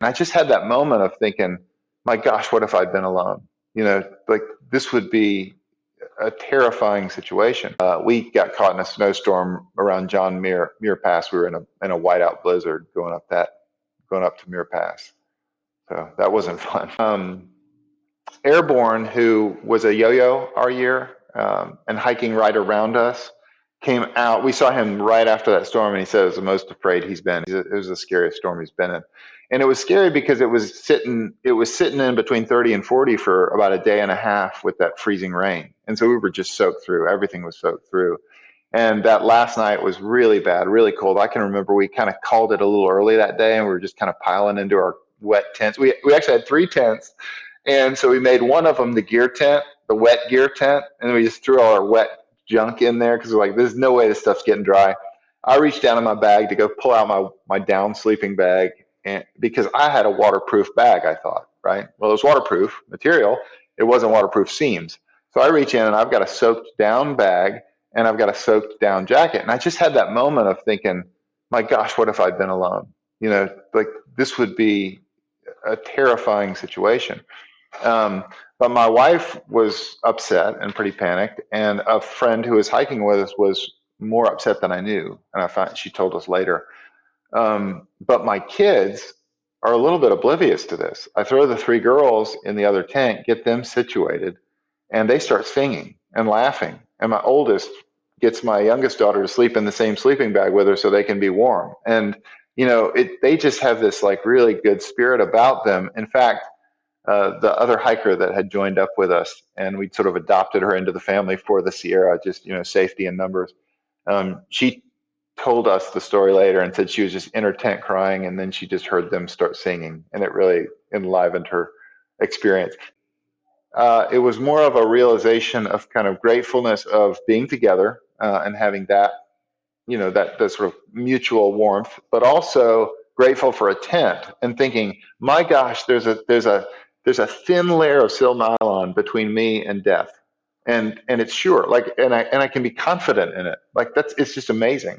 And I just had that moment of thinking, my gosh, what if I'd been alone? Like this would be a terrifying situation. We got caught in a snowstorm around John Muir Pass. We were in a whiteout blizzard going up to Muir Pass. So that wasn't fun. Airborne, who was a yo-yo our year and hiking right around us, came out. We saw him right after that storm, and he said it was the most afraid he's been. It was the scariest storm he's been in, and it was scary because it was sitting in between 30 and 40 for about a day and a half with that freezing rain, and so we were just soaked through. Everything was soaked through, and that last night was really bad, really cold. I can remember we kind of called it a little early that day, and we were just kind of piling into our wet tents. We actually had three tents, and so we made one of them the gear tent, the wet gear tent, and we just threw all our wet junk in there because we're like, there's no way this stuff's getting dry. I reached down in my bag to go pull out my down sleeping bag, and because I had a waterproof bag, I thought, right? Well, it was waterproof material. It wasn't waterproof seams. So I reach in and I've got a soaked down bag and I've got a soaked down jacket. And I just had that moment of thinking, my gosh, what if I'd been alone? Like this would be a terrifying situation. But my wife was upset and pretty panicked, and a friend who was hiking with us was more upset than I knew. And I found she told us later. But my kids are a little bit oblivious to this. I throw the three girls in the other tent, get them situated, and they start singing and laughing. And my oldest gets my youngest daughter to sleep in the same sleeping bag with her so they can be warm. And they just have this like really good spirit about them. In fact, the other hiker that had joined up with us, and we'd sort of adopted her into the family for the Sierra, just safety in numbers. She told us the story later and said she was just in her tent crying, and then she just heard them start singing, and it really enlivened her experience. It was more of a realization of kind of gratefulness of being together and having that, that sort of mutual warmth, but also grateful for a tent and thinking, my gosh, there's a thin layer of sil nylon between me and death, and it's sure, like, and I can be confident in it. Like it's just amazing.